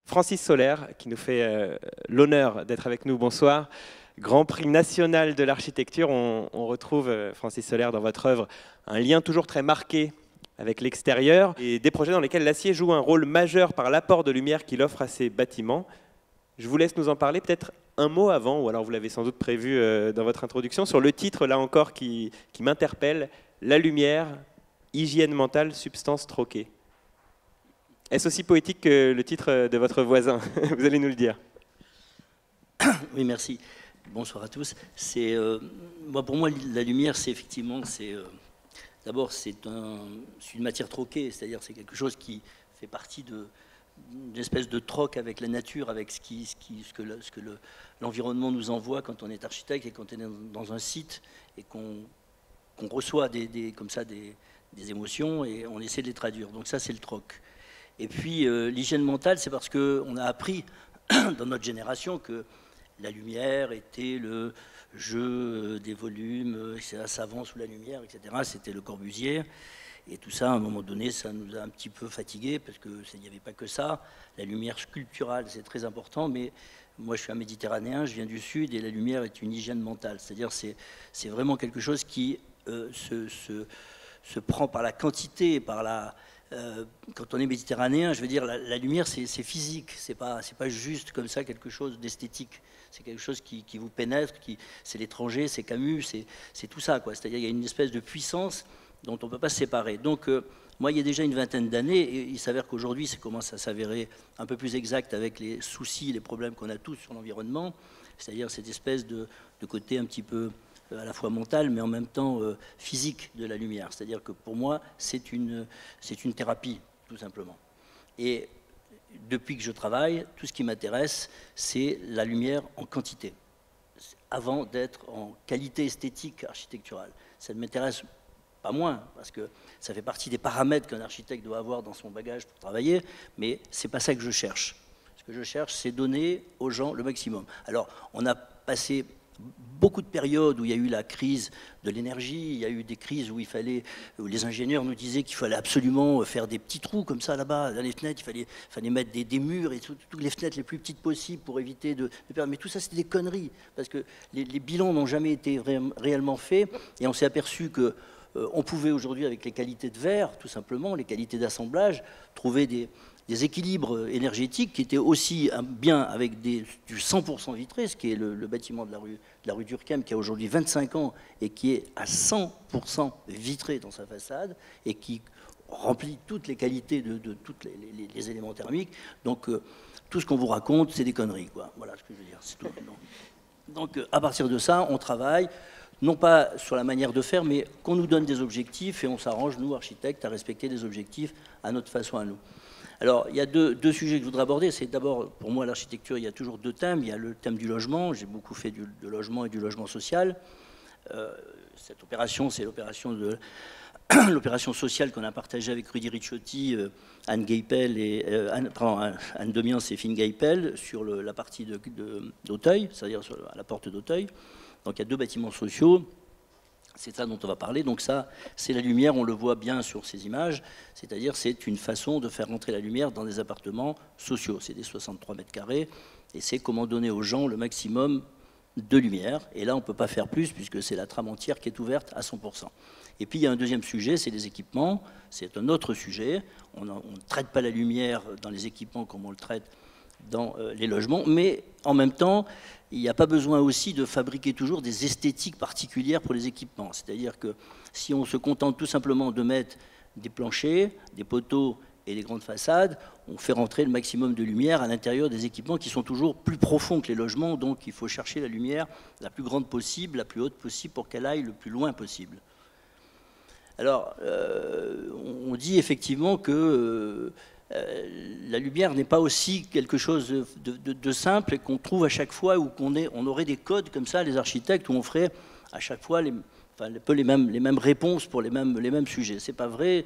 Francis Soler, qui nous fait l'honneur d'être avec nous. Bonsoir. Grand prix national de l'architecture. On retrouve, Francis Soler, dans votre œuvre, un lien toujours très marqué avec l'extérieur et des projets dans lesquels l'acier joue un rôle majeur par l'apport de lumière qu'il offre à ses bâtiments. Je vous laisse nous en parler, peut-être un mot avant, ou alors vous l'avez sans doute prévu dans votre introduction, sur le titre, là encore, qui m'interpelle, La lumière, hygiène mentale, substance troquée. Est-ce aussi poétique que le titre de votre voisin? Vous allez nous le dire. Oui, merci. Bonsoir à tous. Pour moi, la lumière, c'est effectivement, d'abord, c'est une matière troquée, c'est-à-dire c'est quelque chose qui fait partie d'une espèce de troc avec la nature, avec ce que l'environnement nous envoie quand on est architecte et quand on est dans un site et qu'on reçoit comme ça des émotions et on essaie de les traduire. Donc ça, c'est le troc. Et puis l'hygiène mentale, c'est parce qu'on a appris dans notre génération que la lumière était le jeu des volumes, c'est un savant sous la lumière, etc. C'était Le Corbusier. Et tout ça, à un moment donné, ça nous a un petit peu fatigués parce qu'il n'y avait pas que ça. La lumière sculpturale, c'est très important, mais moi, je suis un Méditerranéen, je viens du Sud, et la lumière est une hygiène mentale. C'est-à-dire c'est vraiment quelque chose qui se prend par la quantité, quand on est méditerranéen, je veux dire, la lumière, c'est physique, c'est pas juste comme ça quelque chose d'esthétique. C'est quelque chose qui vous pénètre, c'est l'étranger, c'est Camus, c'est tout ça, quoi. C'est-à-dire, il y a une espèce de puissance dont on ne peut pas se séparer. Donc, moi, il y a déjà une vingtaine d'années, et il s'avère qu'aujourd'hui, ça commence à s'avérer un peu plus exact avec les soucis, les problèmes qu'on a tous sur l'environnement, c'est-à-dire cette espèce de côté un petit peu à la fois mental, mais en même temps physique de la lumière. C'est-à-dire que pour moi, c'est une thérapie, tout simplement. Et depuis que je travaille, tout ce qui m'intéresse, c'est la lumière en quantité, avant d'être en qualité esthétique architecturale. Ça ne m'intéresse pas moins, parce que ça fait partie des paramètres qu'un architecte doit avoir dans son bagage pour travailler, mais ce n'est pas ça que je cherche. Ce que je cherche, c'est donner aux gens le maximum. Alors, on a passé beaucoup de périodes où il y a eu la crise de l'énergie, il y a eu des crises où où les ingénieurs nous disaient qu'il fallait absolument faire des petits trous comme ça là-bas dans les fenêtres, il fallait mettre des murs et toutes les fenêtres les plus petites possibles pour éviter de perdre. Mais tout ça, c'était des conneries, parce que les bilans n'ont jamais été réellement faits, et on s'est aperçu que on pouvait aujourd'hui, avec les qualités de verre, tout simplement, les qualités d'assemblage, trouver des équilibres énergétiques qui étaient aussi bien avec du 100% vitré, ce qui est le bâtiment de la rue Durkheim, qui a aujourd'hui 25 ans et qui est à 100% vitré dans sa façade et qui remplit toutes les qualités de tous les éléments thermiques. Donc, tout ce qu'on vous raconte, c'est des conneries, quoi. Voilà ce que je veux dire, c'est tout. Donc, à partir de ça, on travaille, non pas sur la manière de faire, mais qu'on nous donne des objectifs et on s'arrange, nous, architectes, à respecter des objectifs à notre façon à nous. Alors, il y a deux sujets que je voudrais aborder. C'est d'abord, pour moi, l'architecture, il y a toujours deux thèmes. Il y a le thème du logement. J'ai beaucoup fait de logement et du logement social. Cette opération, c'est l'opération sociale qu'on a partagée avec Rudy Ricciotti, Anne Geipel Anne Demians et Finn Geipel sur la partie d'Auteuil, c'est-à-dire à la porte d'Auteuil. Donc, il y a deux bâtiments sociaux. C'est ça dont on va parler. Donc ça, c'est la lumière, on le voit bien sur ces images, c'est-à-dire c'est une façon de faire rentrer la lumière dans des appartements sociaux. C'est des 63 mètres carrés, et c'est comment donner aux gens le maximum de lumière. Et là, on ne peut pas faire plus, puisque c'est la trame entière qui est ouverte à 100%. Et puis, il y a un deuxième sujet, c'est les équipements. C'est un autre sujet. On ne traite pas la lumière dans les équipements comme on le traite dans les logements, mais en même temps, il n'y a pas besoin aussi de fabriquer toujours des esthétiques particulières pour les équipements. C'est-à-dire que si on se contente tout simplement de mettre des planchers, des poteaux et des grandes façades, on fait rentrer le maximum de lumière à l'intérieur des équipements qui sont toujours plus profonds que les logements, donc il faut chercher la lumière la plus grande possible, la plus haute possible pour qu'elle aille le plus loin possible. Alors, on dit effectivement que la lumière n'est pas aussi quelque chose de simple et qu'on trouve à chaque fois, où on aurait des codes comme ça, les architectes, où on ferait à chaque fois un peu les mêmes réponses pour les mêmes sujets. C'est pas vrai.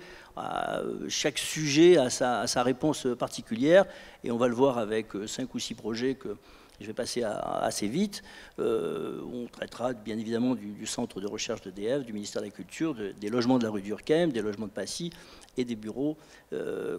Chaque sujet a sa réponse particulière, et on va le voir avec 5 ou 6 projets que je vais passer assez vite. On traitera bien évidemment du centre de recherche d'EDF, du ministère de la Culture, des logements de la rue Durkheim, des logements de Passy et des bureaux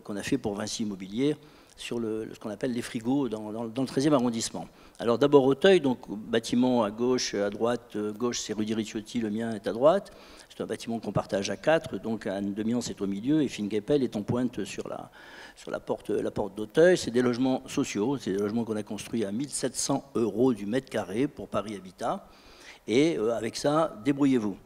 qu'on a fait pour Vinci Immobilier sur ce qu'on appelle les frigos dans le 13e arrondissement. Alors d'abord Auteuil, donc bâtiment à gauche, à droite, gauche c'est Rudy Ricciotti, le mien est à droite. C'est un bâtiment qu'on partage à 4, donc Anne de Miance est au milieu et Fingappel est en pointe sur la porte d'Auteuil. C'est des logements sociaux, c'est des logements qu'on a construits à 1 700 € du mètre carré pour Paris Habitat. Et avec ça, débrouillez-vous.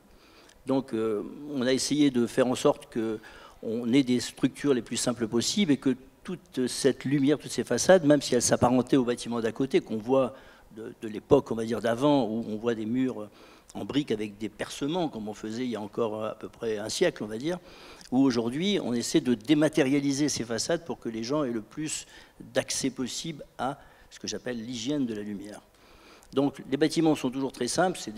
Donc on a essayé de faire en sorte qu'on ait des structures les plus simples possibles et que toute cette lumière, toutes ces façades, même si elles s'apparentaient au bâtiment d'à côté, qu'on voit de l'époque, on va dire d'avant, où on voit des murs en briques avec des percements, comme on faisait il y a encore à peu près un siècle, on va dire, où aujourd'hui, on essaie de dématérialiser ces façades pour que les gens aient le plus d'accès possible à ce que j'appelle l'hygiène de la lumière. Donc les bâtiments sont toujours très simples, on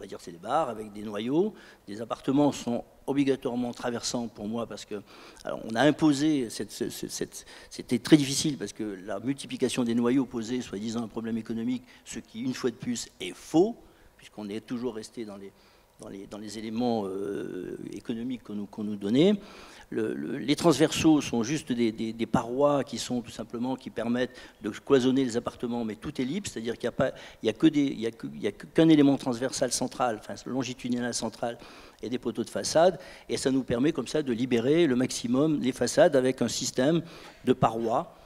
va dire c'est des bars avec des noyaux. Les appartements sont obligatoirement traversants pour moi parce que alors on a imposé, c'était très difficile parce que la multiplication des noyaux posait soi-disant un problème économique, ce qui une fois de plus est faux, puisqu'on est toujours resté dans les éléments économiques qu'on nous donnait. Les transversaux sont juste des parois qui sont tout simplement qui permettent de cloisonner les appartements, mais tout est libre, c'est-à-dire qu'il n'y a qu'un élément transversal central, enfin longitudinal central et des poteaux de façade, et ça nous permet comme ça de libérer le maximum les façades avec un système de parois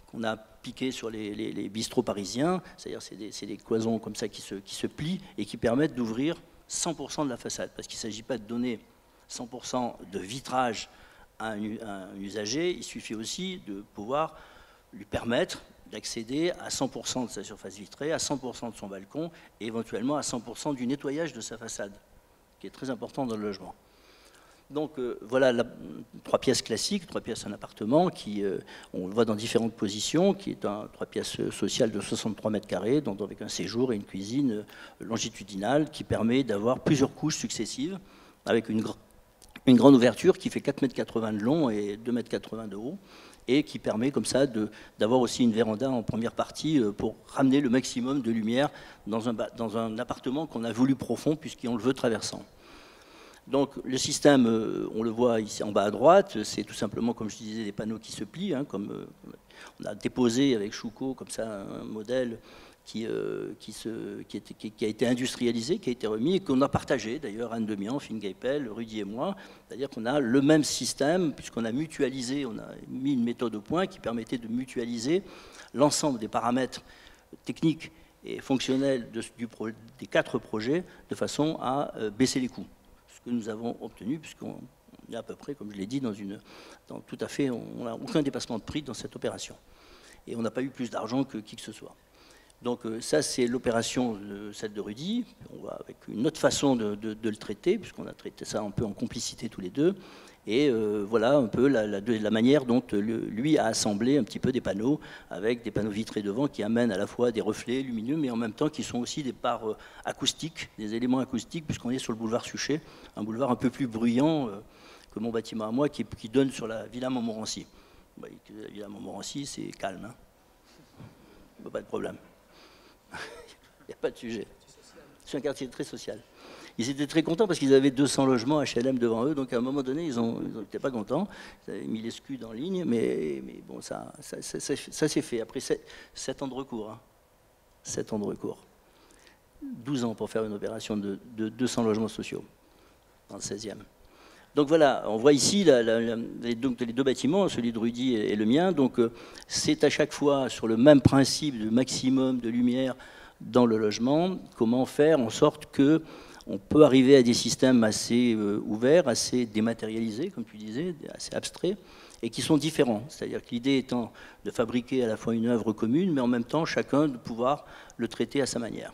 qu'on a piqué sur les bistrots parisiens, c'est-à-dire c'est des cloisons comme ça qui se plient et qui permettent d'ouvrir 100% de la façade, parce qu'il ne s'agit pas de donner 100% de vitrage à un usager, il suffit aussi de pouvoir lui permettre d'accéder à 100% de sa surface vitrée, à 100% de son balcon et éventuellement à 100% du nettoyage de sa façade, qui est très important dans le logement. Donc voilà 3 pièces classiques, 3 pièces en appartement, qui on le voit dans différentes positions, qui est un 3 pièces sociales de 63 mètres carrés, donc avec un séjour et une cuisine longitudinale qui permet d'avoir plusieurs couches successives avec une grande ouverture qui fait 4,80 m de long et 2,80 m de haut et qui permet comme ça d'avoir aussi une véranda en première partie pour ramener le maximum de lumière dans un appartement qu'on a voulu profond puisqu'on le veut traversant. Donc le système, on le voit ici en bas à droite, c'est tout simplement, comme je disais, des panneaux qui se plient, hein, comme on a déposé avec Choucault comme ça un modèle qui a été industrialisé, qui a été remis et qu'on a partagé, d'ailleurs Anne Demian, Fingappel, Rudy et moi, c'est-à-dire qu'on a le même système, puisqu'on a mutualisé, on a mis une méthode au point qui permettait de mutualiser l'ensemble des paramètres techniques et fonctionnels des 4 projets de façon à baisser les coûts. Ce que nous avons obtenu, puisqu'on est à peu près, comme je l'ai dit, tout à fait, on n'a aucun dépassement de prix dans cette opération. Et on n'a pas eu plus d'argent que qui que ce soit. Donc ça, c'est l'opération, celle de Rudy. On va avec une autre façon de le traiter, puisqu'on a traité ça un peu en complicité tous les deux. Et voilà un peu la manière dont lui a assemblé un petit peu des panneaux, avec des panneaux vitrés devant qui amènent à la fois des reflets lumineux, mais en même temps qui sont aussi des parts acoustiques, des éléments acoustiques, puisqu'on est sur le boulevard Suchet, un boulevard un peu plus bruyant que mon bâtiment à moi, qui donne sur la Villa Montmorency. La Villa Montmorency, c'est calme, hein. Pas de problème. Il n'y a pas de sujet. C'est un quartier très social. Ils étaient très contents parce qu'ils avaient 200 logements HLM devant eux, donc à un moment donné, ils n'étaient pas contents. Ils avaient mis les scuds en ligne, mais bon, ça s'est fait. Après 7 ans de recours. Hein. 7 ans de recours. 12 ans pour faire une opération de 200 logements sociaux dans le 16e. Donc voilà, on voit ici les 2 bâtiments, celui de Rudy et le mien. Donc c'est à chaque fois sur le même principe de maximum de lumière dans le logement. Comment faire en sorte que on peut arriver à des systèmes assez ouverts, assez dématérialisés, comme tu disais, assez abstraits, et qui sont différents. C'est-à-dire que l'idée étant de fabriquer à la fois une œuvre commune, mais en même temps chacun de pouvoir le traiter à sa manière.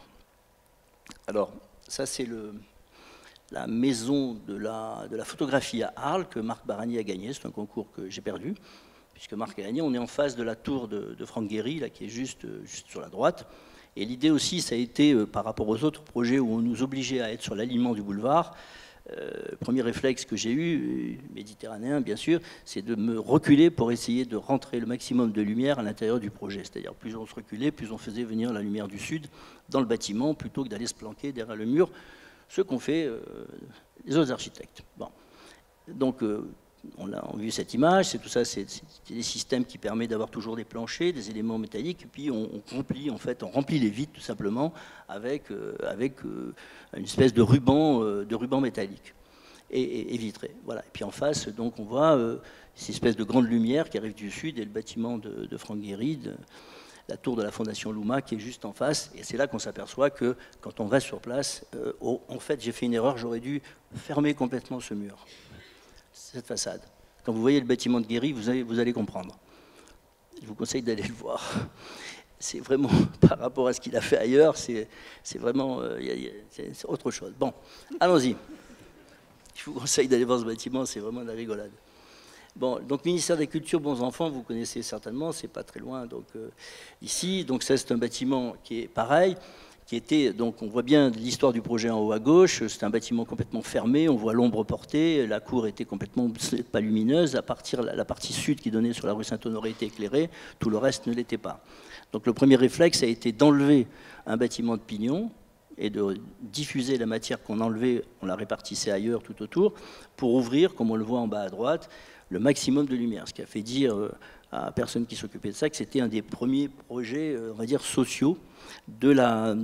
Alors ça c'est la maison de la photographie à Arles que Marc Barani a gagné. C'est un concours que j'ai perdu, puisque Marc a gagné. On est en face de la tour de Franck Guéry, là, qui est juste sur la droite. Et l'idée aussi, ça a été, par rapport aux autres projets où on nous obligeait à être sur l'alignement du boulevard, le premier réflexe que j'ai eu, méditerranéen bien sûr, c'est de me reculer pour essayer de rentrer le maximum de lumière à l'intérieur du projet. C'est-à-dire plus on se reculait, plus on faisait venir la lumière du sud dans le bâtiment, plutôt que d'aller se planquer derrière le mur, ce qu'ont fait les autres architectes. Bon. Donc on a vu cette image, c'est tout ça, c'est des systèmes qui permettent d'avoir toujours des planchers, des éléments métalliques, et puis on remplit les vides tout simplement avec une espèce de ruban métallique et vitré. Voilà. Et puis en face, donc on voit cette espèce de grande lumière qui arrive du sud et le bâtiment de Franck Gehry, la tour de la Fondation Luma qui est juste en face. Et c'est là qu'on s'aperçoit que quand on va sur place, en fait j'ai fait une erreur, j'aurais dû fermer complètement ce mur, cette façade. Quand vous voyez le bâtiment de Gehry, vous allez comprendre. Je vous conseille d'aller le voir. C'est vraiment, par rapport à ce qu'il a fait ailleurs, c'est vraiment c'est autre chose. Bon, allons-y. Je vous conseille d'aller voir ce bâtiment, c'est vraiment de la rigolade. Bon, donc ministère des Cultures, bons enfants, vous connaissez certainement, c'est pas très loin. Donc ici, donc ça c'est un bâtiment qui est pareil, qui était, donc on voit bien l'histoire du projet en haut à gauche. C'est un bâtiment complètement fermé, on voit l'ombre portée, la cour était complètement pas lumineuse. À partir la partie sud qui donnait sur la rue Saint-Honoré était éclairée, tout le reste ne l'était pas. Donc le premier réflexe a été d'enlever un bâtiment de pignon et de diffuser la matière qu'on enlevait, on la répartissait ailleurs tout autour, pour ouvrir, comme on le voit en bas à droite, le maximum de lumière. Ce qui a fait dire à la personne qui s'occupait de ça que c'était un des premiers projets, on va dire, sociaux de la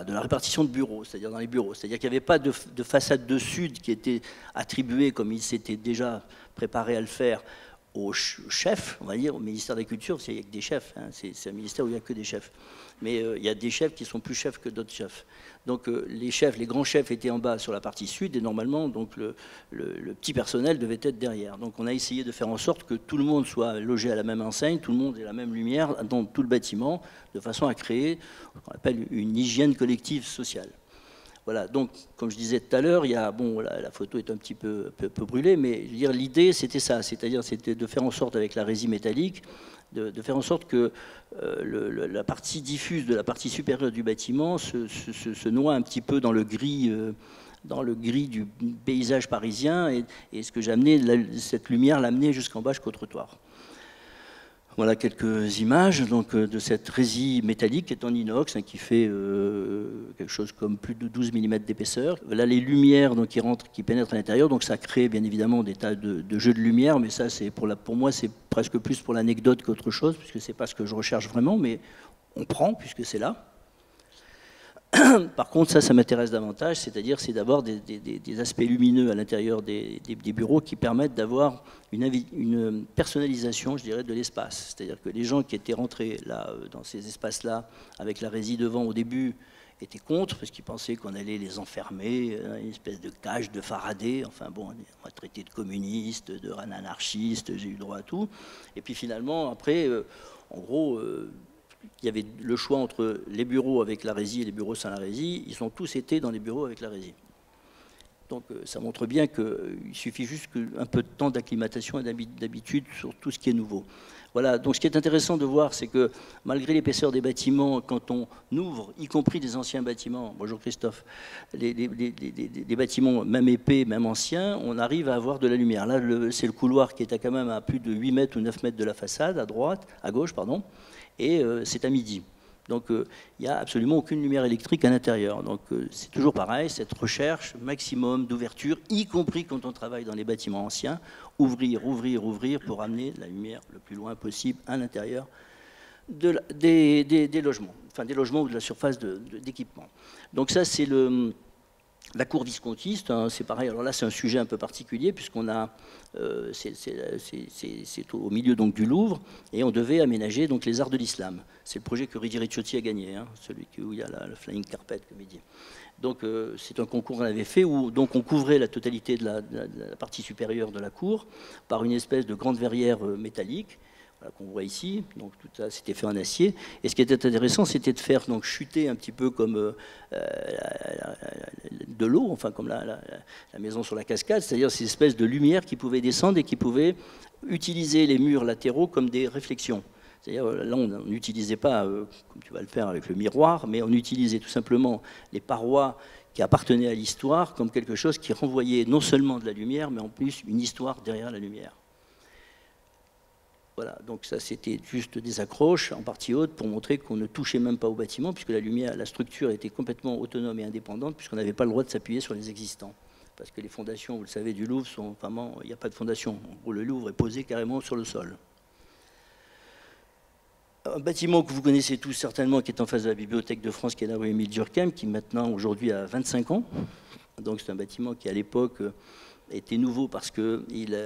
répartition de bureaux, c'est-à-dire dans les bureaux. C'est-à-dire qu'il n'y avait pas de façade de sud qui était attribuée, comme il s'était déjà préparé à le faire, aux chefs, on va dire, au ministère des Cultures, il n'y a que des chefs, hein, c'est un ministère où il n'y a que des chefs. Mais il y a des chefs qui sont plus chefs que d'autres chefs. Donc les grands chefs étaient en bas sur la partie sud, et normalement, donc, le petit personnel devait être derrière. Donc on a essayé de faire en sorte que tout le monde soit logé à la même enseigne, tout le monde ait la même lumière dans tout le bâtiment, de façon à créer ce qu'on appelle une hygiène collective sociale. Voilà, donc, comme je disais tout à l'heure, la photo est un petit peu brûlée, mais je veux dire, l'idée, c'était ça, c'est-à-dire c'était de faire en sorte, avec la résine métallique, de faire en sorte que la partie diffuse de la partie supérieure du bâtiment se noie un petit peu dans le gris du paysage parisien, et ce que j'ai amené, cette lumière l'amener jusqu'en bas, jusqu'au trottoir. Voilà quelques images donc, de cette résille métallique qui est en inox, hein, qui fait quelque chose comme plus de 12 mm d'épaisseur. Là, les lumières donc, qui pénètrent à l'intérieur, donc ça crée bien évidemment des tas de jeux de lumière, mais ça, pour moi, c'est presque plus pour l'anecdote qu'autre chose, puisque c'est pas ce que je recherche vraiment, mais on prend puisque c'est là. Par contre, ça m'intéresse davantage, c'est-à-dire c'est d'avoir des aspects lumineux à l'intérieur des bureaux qui permettent d'avoir une personnalisation, je dirais, de l'espace. C'est-à-dire que les gens qui étaient rentrés là, dans ces espaces-là, avec la résie devant au début, étaient contre, parce qu'ils pensaient qu'on allait les enfermer, une espèce de cage de Faraday. Enfin bon, on m'a traité de communiste, anarchiste, j'ai eu droit à tout. Et puis finalement, après, en gros... il y avait le choix entre les bureaux avec la résie et les bureaux sans la résie. Ils ont tous été dans les bureaux avec la résie. Donc ça montre bien qu'il suffit juste un peu de temps d'acclimatation et d'habitude sur tout ce qui est nouveau. Voilà, donc ce qui est intéressant de voir, c'est que malgré l'épaisseur des bâtiments, quand on ouvre, y compris des anciens bâtiments, bonjour Christophe, des bâtiments même épais, même anciens, on arrive à avoir de la lumière. Là, c'est le couloir qui est quand même à plus de 8 mètres ou 9 mètres de la façade, à gauche, pardon. Et c'est à midi. Donc il n'y a absolument aucune lumière électrique à l'intérieur. Donc c'est toujours pareil, cette recherche maximum d'ouverture, y compris quand on travaille dans les bâtiments anciens, ouvrir, ouvrir, ouvrir pour amener la lumière le plus loin possible à l'intérieur des logements, enfin des logements ou de la surface d'équipement. Donc ça c'est la cour viscontiste, hein, c'est pareil. Alors là, c'est un sujet un peu particulier puisqu'on a, c'est au milieu donc du Louvre et on devait aménager donc les arts de l'islam. C'est le projet que Rudy Ricciotti a gagné, hein, celui où il y a le flying carpet, comme il dit. Donc c'est un concours qu'on avait fait où donc on couvrait la totalité de la partie supérieure de la cour par une espèce de grande verrière métallique. Qu'on voit ici, donc tout ça c'était fait en acier. Et ce qui était intéressant, c'était de faire donc chuter un petit peu comme de l'eau, enfin comme la maison sur la cascade, c'est-à-dire ces espèces de lumière qui pouvaient descendre et qui pouvaient utiliser les murs latéraux comme des réflexions. C'est-à-dire là, on n'utilisait pas, comme tu vas le faire avec le miroir, mais on utilisait tout simplement les parois qui appartenaient à l'histoire comme quelque chose qui renvoyait non seulement de la lumière, mais en plus une histoire derrière la lumière. Voilà, donc ça c'était juste des accroches en partie haute pour montrer qu'on ne touchait même pas au bâtiment puisque la lumière, la structure était complètement autonome et indépendante puisqu'on n'avait pas le droit de s'appuyer sur les existants. parce que les fondations, vous le savez, du Louvre sont vraiment, il n'y a pas de fondation. En gros, le Louvre est posé carrément sur le sol. Un bâtiment que vous connaissez tous certainement, qui est en face de la Bibliothèque de France, qui est la rue Émile Durkheim, qui maintenant, aujourd'hui, a 25 ans. Donc c'est un bâtiment qui, à l'époque, était nouveau parce qu'il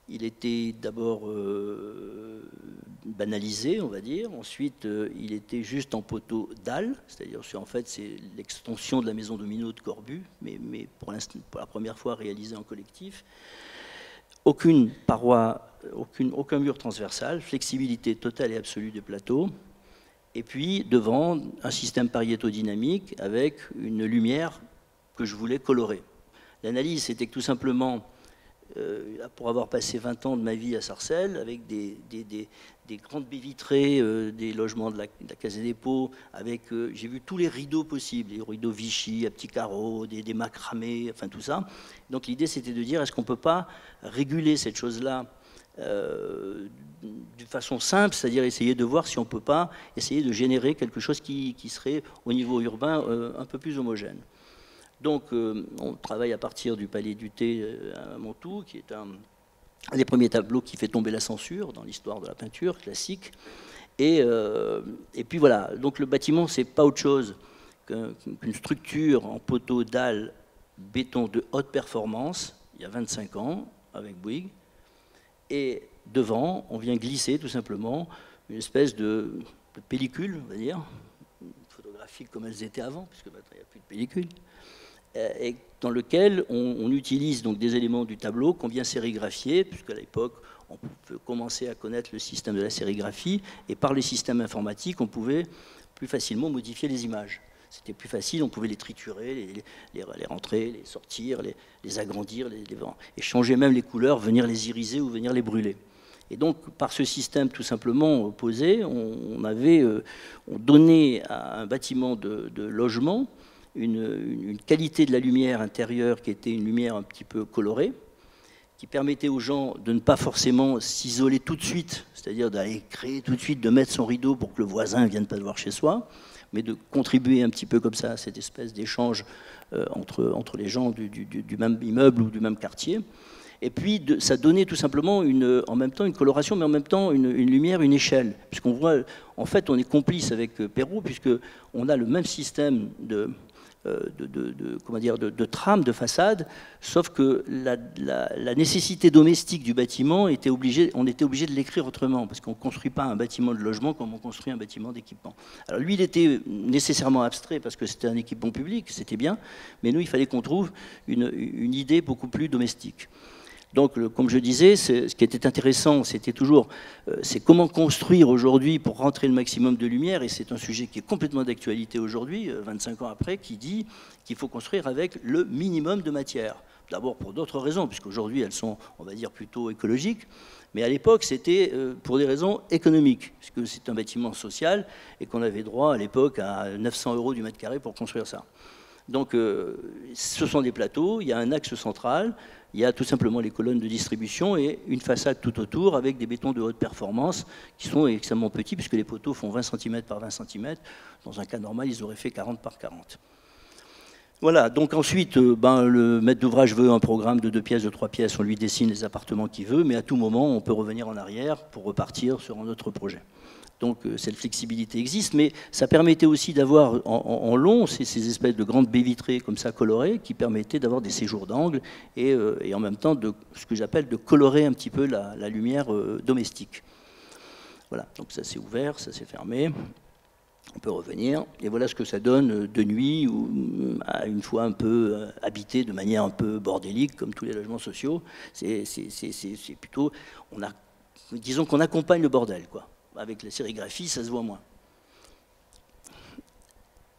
était d'abord banalisé, on va dire. Ensuite, il était juste en poteau dalle, c'est-à-dire en fait c'est l'extension de la maison Domino de Corbu, mais pour la première fois réalisée en collectif. Aucune paroi, aucun mur transversal, flexibilité totale et absolue des plateaux. Et puis devant, un système pariétodynamique avec une lumière que je voulais colorer. L'analyse, c'était que tout simplement, pour avoir passé 20 ans de ma vie à Sarcelles, avec des grandes baies vitrées, des logements de la Case des Dépôts, avec, j'ai vu tous les rideaux possibles, les rideaux Vichy, à petits carreaux, des macramés, enfin tout ça. Donc l'idée, c'était de dire, est-ce qu'on ne peut pas réguler cette chose-là de façon simple, c'est-à-dire essayer de voir si on ne peut pas essayer de générer quelque chose qui serait, au niveau urbain, un peu plus homogène. Donc, on travaille à partir du Palais du Thé à Montoux, qui est un des premiers tableaux qui fait tomber la censure dans l'histoire de la peinture classique. Et puis voilà, donc le bâtiment, c'est pas autre chose qu'une structure en poteau dalle béton de haute performance, il y a 25 ans, avec Bouygues. Et devant, on vient glisser tout simplement une espèce de pellicule, on va dire, photographique comme elles étaient avant, puisque maintenant il n'y a plus de pellicule. Et dans lequel on utilise donc des éléments du tableau qu'on vient sérigraphier, puisqu'à l'époque, on peut commencer à connaître le système de la sérigraphie, et par les systèmes informatiques, on pouvait plus facilement modifier les images. C'était plus facile, on pouvait les triturer, les rentrer, les sortir, les agrandir, et changer même les couleurs, venir les iriser ou venir les brûler. Et donc, par ce système tout simplement posé, on donnait à un bâtiment de logement une qualité de la lumière intérieure qui était une lumière un petit peu colorée, qui permettait aux gens de ne pas forcément s'isoler tout de suite, c'est-à-dire d'aller créer tout de suite, de mettre son rideau pour que le voisin ne vienne pas le voir chez soi, mais de contribuer un petit peu comme ça à cette espèce d'échange entre les gens du même immeuble ou du même quartier. Et puis, ça donnait tout simplement en même temps une coloration, mais en même temps une lumière, une échelle. Puisqu'on voit, en fait, on est complice avec Perrault, puisqu'on a le même système de trame, de façade, sauf que la nécessité domestique du bâtiment, on était obligé de l'écrire autrement, parce qu'on ne construit pas un bâtiment de logement comme on construit un bâtiment d'équipement. Alors lui, il était nécessairement abstrait, parce que c'était un équipement public, c'était bien, mais nous, il fallait qu'on trouve une idée beaucoup plus domestique. Donc, comme je disais, ce qui était intéressant, c'était toujours c'est comment construire aujourd'hui pour rentrer le maximum de lumière, et c'est un sujet qui est complètement d'actualité aujourd'hui, 25 ans après, qui dit qu'il faut construire avec le minimum de matière. D'abord pour d'autres raisons, puisqu'aujourd'hui elles sont, on va dire, plutôt écologiques, mais à l'époque c'était pour des raisons économiques, puisque c'est un bâtiment social et qu'on avait droit à l'époque à 900 € du mètre carré pour construire ça. Donc ce sont des plateaux, il y a un axe central, il y a tout simplement les colonnes de distribution et une façade tout autour avec des bétons de haute performance qui sont extrêmement petits puisque les poteaux font 20 cm par 20 cm. Dans un cas normal, ils auraient fait 40 par 40. Voilà, donc ensuite, le maître d'ouvrage veut un programme de 2 pièces, de 3 pièces, on lui dessine les appartements qu'il veut, mais à tout moment, on peut revenir en arrière pour repartir sur un autre projet. Donc cette flexibilité existe, mais ça permettait aussi d'avoir en long ces espèces de grandes baies vitrées comme ça colorées qui permettaient d'avoir des séjours d'angle et en même temps ce que j'appelle de colorer un petit peu la lumière domestique. Voilà, donc ça s'est ouvert, ça s'est fermé. On peut revenir, et voilà ce que ça donne de nuit, ou à une fois un peu habité de manière un peu bordélique, comme tous les logements sociaux. C'est plutôt, disons qu'on accompagne le bordel, quoi. Avec la sérigraphie, ça se voit moins.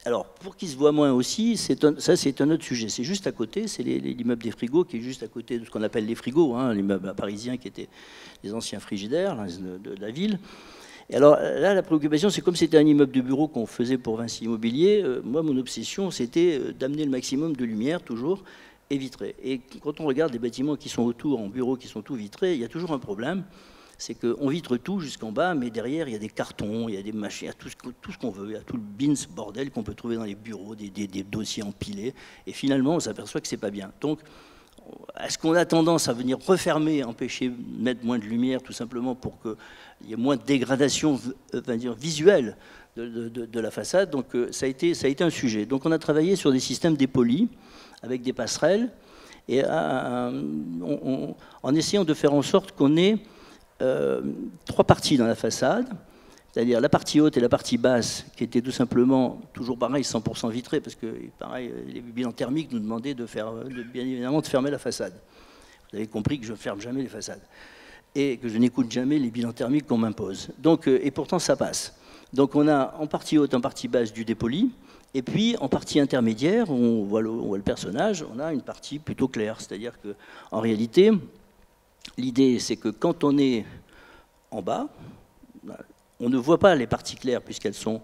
Alors, pour qu'il se voit moins aussi, ça c'est un autre sujet. C'est juste à côté, c'est l'immeuble des frigos qui est juste à côté de ce qu'on appelle les frigos, hein, l'immeuble parisien qui était les anciens frigidaires de la ville. Et alors là, la préoccupation, c'est comme c'était un immeuble de bureau qu'on faisait pour Vinci Immobilier, moi, mon obsession, c'était d'amener le maximum de lumière, toujours, et vitré. Et quand on regarde les bâtiments qui sont autour, en bureau, qui sont tout vitrés, il y a toujours un problème, c'est qu'on vitre tout jusqu'en bas, mais derrière, il y a des cartons, il y a des machines, il y a tout ce qu'on veut, il y a tout le bins bordel qu'on peut trouver dans les bureaux, des dossiers empilés, et finalement, on s'aperçoit que c'est pas bien. Donc, est-ce qu'on a tendance à venir refermer, empêcher, mettre moins de lumière, tout simplement pour qu'il y ait moins de dégradation visuelle de la façade? Donc, ça a été un sujet. Donc, on a travaillé sur des systèmes dépolis, avec des passerelles, et en essayant de faire en sorte qu'on ait 3 parties dans la façade, c'est-à-dire la partie haute et la partie basse, qui étaient tout simplement, toujours pareil, 100% vitrées, parce que pareil, les bilans thermiques nous demandaient bien évidemment de fermer la façade. Vous avez compris que je ne ferme jamais les façades, et que je n'écoute jamais les bilans thermiques qu'on m'impose. Donc, et pourtant, ça passe. Donc on a en partie haute, en partie basse du dépoli, et puis en partie intermédiaire, on voit le personnage, on a une partie plutôt claire, c'est-à-dire qu'en réalité, l'idée, c'est que quand on est en bas, on ne voit pas les parties claires puisqu'elles sont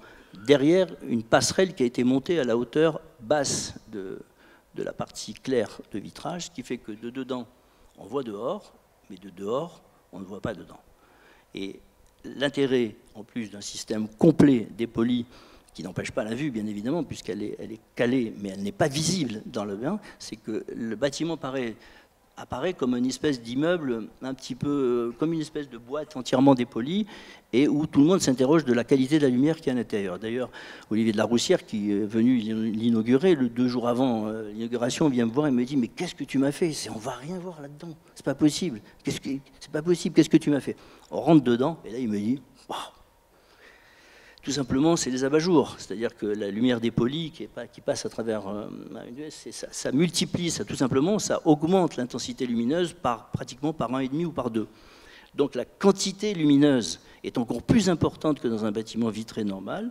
derrière une passerelle qui a été montée à la hauteur basse de la partie claire de vitrage, ce qui fait que de dedans, on voit dehors, mais de dehors, on ne voit pas dedans. Et l'intérêt, en plus d'un système complet dépoli, qui n'empêche pas la vue, bien évidemment, puisqu'elle est calée, mais elle n'est pas visible dans le bain, c'est que le bâtiment apparaît comme une espèce d'immeuble, un petit peu comme une espèce de boîte entièrement dépolie, et où tout le monde s'interroge de la qualité de la lumière qui est à l'intérieur. D'ailleurs, Olivier de la Roussière, qui est venu l'inaugurer, 2 jours avant l'inauguration, vient me voir et me dit « Mais qu'est-ce que tu m'as fait? On ne va rien voir là-dedans, c'est pas possible. C'est pas possible, qu'est-ce que tu m'as fait ?» On rentre dedans, et là il me dit « Waouh !» Tout simplement, c'est les abat-jours, c'est-à-dire que la lumière dépolie qui passe à travers ça multiplie, tout simplement, ça augmente l'intensité lumineuse pratiquement par 1,5 ou par 2. Donc la quantité lumineuse est encore plus importante que dans un bâtiment vitré normal,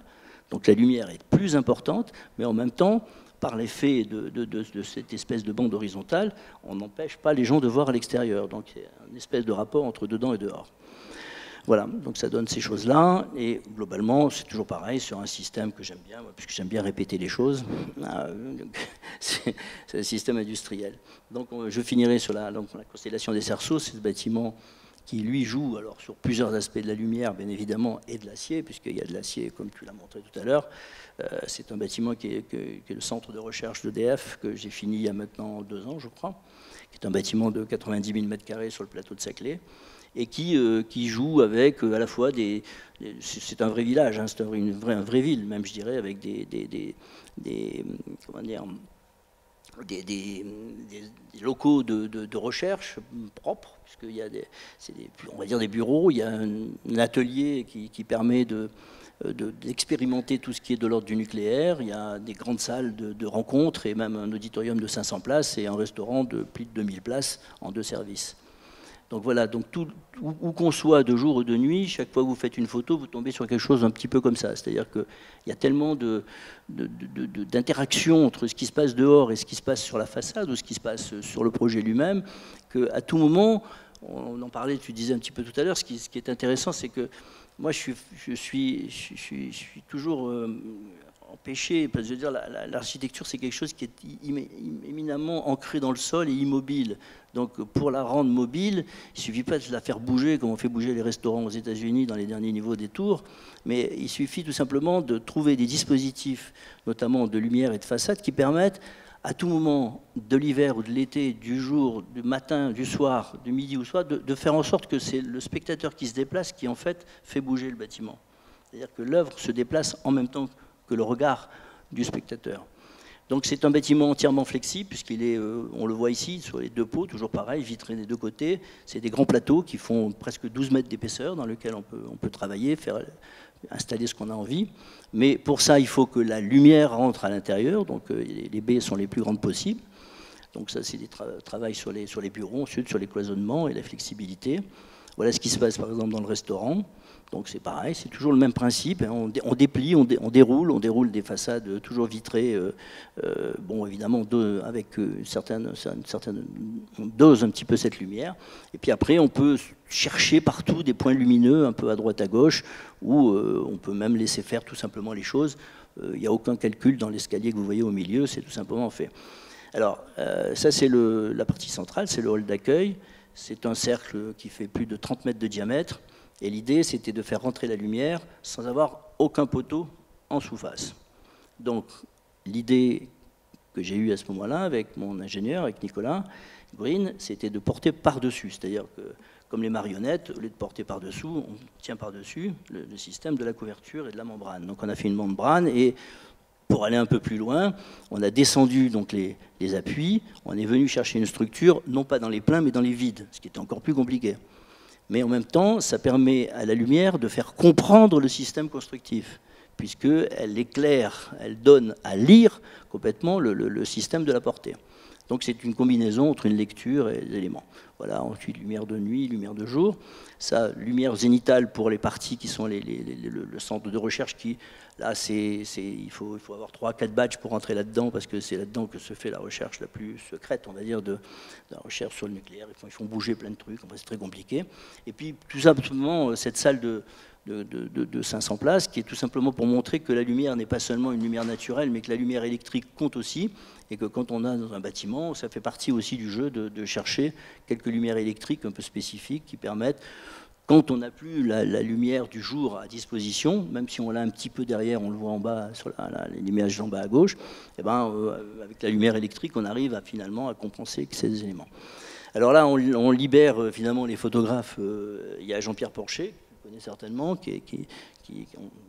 donc la lumière est plus importante, mais en même temps, par l'effet de cette espèce de bande horizontale, on n'empêche pas les gens de voir à l'extérieur, donc il y a une espèce de rapport entre dedans et dehors. Voilà, donc ça donne ces choses-là, et globalement, c'est toujours pareil sur un système que j'aime bien, puisque j'aime bien répéter les choses, c'est un système industriel. Donc je finirai sur la constellation des cerceaux, c'est ce bâtiment qui, lui, joue alors, sur plusieurs aspects de la lumière, bien évidemment, et de l'acier, puisqu'il y a de l'acier, comme tu l'as montré tout à l'heure. C'est un bâtiment qui est le centre de recherche d'EDF, que j'ai fini il y a maintenant 2 ans, je crois, qui est un bâtiment de 90 000 m² sur le plateau de Saclay, et qui joue avec à la fois c'est un vrai village, hein, c'est une vraie ville, même je dirais, avec des locaux de recherche propres, puisqu'il y a on va dire des bureaux, il y a un atelier qui permet d'expérimenter tout ce qui est de l'ordre du nucléaire, il y a des grandes salles de rencontres et même un auditorium de 500 places et un restaurant de plus de 2000 places en 2 services. Donc voilà, donc où qu'on soit de jour ou de nuit, chaque fois que vous faites une photo, vous tombez sur quelque chose un petit peu comme ça. C'est-à-dire qu'il y a tellement d'interactions entre ce qui se passe dehors et ce qui se passe sur la façade ou ce qui se passe sur le projet lui-même, qu'à tout moment, on en parlait, tu disais un petit peu tout à l'heure, ce qui est intéressant, c'est que moi je suis toujours empêché, parce que je veux dire, l'architecture c'est quelque chose qui est éminemment ancré dans le sol et immobile. Donc pour la rendre mobile, il ne suffit pas de la faire bouger comme on fait bouger les restaurants aux États-Unis dans les derniers niveaux des tours, mais il suffit tout simplement de trouver des dispositifs, notamment de lumière et de façade, qui permettent à tout moment de l'hiver ou de l'été, du jour, du matin, du soir, du midi ou soir, de faire en sorte que c'est le spectateur qui se déplace qui en fait fait bouger le bâtiment. C'est-à-dire que l'œuvre se déplace en même temps que le regard du spectateur. Donc c'est un bâtiment entièrement flexible, puisqu'il est, on le voit ici, sur les 2 pots, toujours pareil, vitré des 2 côtés. C'est des grands plateaux qui font presque 12 mètres d'épaisseur, dans lesquels on peut travailler, installer ce qu'on a envie. Mais pour ça, il faut que la lumière rentre à l'intérieur, donc les baies sont les plus grandes possibles. Donc ça, c'est des travail sur les bureaux, ensuite sur les cloisonnements et la flexibilité. Voilà ce qui se passe, par exemple, dans le restaurant. Donc c'est pareil, c'est toujours le même principe. On déplie, on déroule des façades toujours vitrées, bon évidemment avec une certaine on dose un petit peu cette lumière. Et puis après on peut chercher partout des points lumineux, un peu à droite à gauche, où on peut même laisser faire tout simplement les choses. Il n'y a aucun calcul dans l'escalier que vous voyez au milieu, c'est tout simplement fait. Alors ça c'est la partie centrale, c'est le hall d'accueil. C'est un cercle qui fait plus de 30 mètres de diamètre. Et l'idée, c'était de faire rentrer la lumière sans avoir aucun poteau en sous-face. Donc, l'idée que j'ai eue à ce moment-là avec mon ingénieur, avec Nicolas Green, c'était de porter par-dessus. C'est-à-dire que, comme les marionnettes, au lieu de porter par-dessous, on tient par-dessus le système de la couverture et de la membrane. Donc, on a fait une membrane et pour aller un peu plus loin, on a descendu donc les appuis, on est venu chercher une structure, non pas dans les pleins, mais dans les vides, ce qui était encore plus compliqué. Mais en même temps, ça permet à la lumière de faire comprendre le système constructif, puisqu'elle éclaire, elle donne à lire complètement le système de la portée. Donc c'est une combinaison entre une lecture et des éléments. Voilà, ensuite lumière de nuit, lumière de jour. Ça, lumière zénitale pour les parties qui sont le centre de recherche qui, là, il faut avoir 3-4 badges pour entrer là-dedans parce que c'est là-dedans que se fait la recherche la plus secrète, on va dire, de la recherche sur le nucléaire. Ils font bouger plein de trucs, c'est très compliqué. Et puis tout simplement, cette salle de 500 places, qui est tout simplement pour montrer que la lumière n'est pas seulement une lumière naturelle, mais que la lumière électrique compte aussi, et que quand on a dans un bâtiment, ça fait partie aussi du jeu de chercher quelques lumières électriques un peu spécifiques qui permettent, quand on n'a plus la lumière du jour à disposition, même si on l'a un petit peu derrière, on le voit en bas, sur l'image en bas à gauche, et ben, avec la lumière électrique, on arrive finalement à compenser ces éléments. Alors là, on libère finalement les photographes. Il y a Jean-Pierre Porcher, vous connaissez certainement,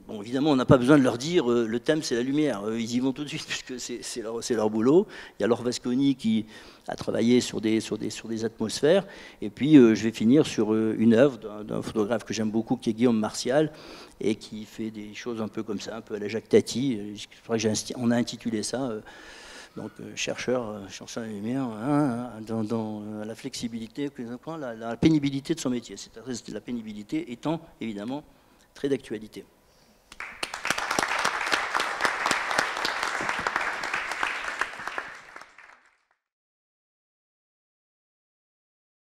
bon, évidemment, on n'a pas besoin de leur dire le thème c'est la lumière, ils y vont tout de suite puisque c'est leur boulot. Il y a Laure Vasconi qui a travaillé sur des atmosphères, et puis je vais finir sur une œuvre d'un photographe que j'aime beaucoup qui est Guillaume Martial et qui fait des choses un peu comme ça, un peu à la Jacques Tati. On a intitulé ça donc chercheur de la lumière, hein, dans la flexibilité, la pénibilité de son métier. La pénibilité étant évidemment très d'actualité.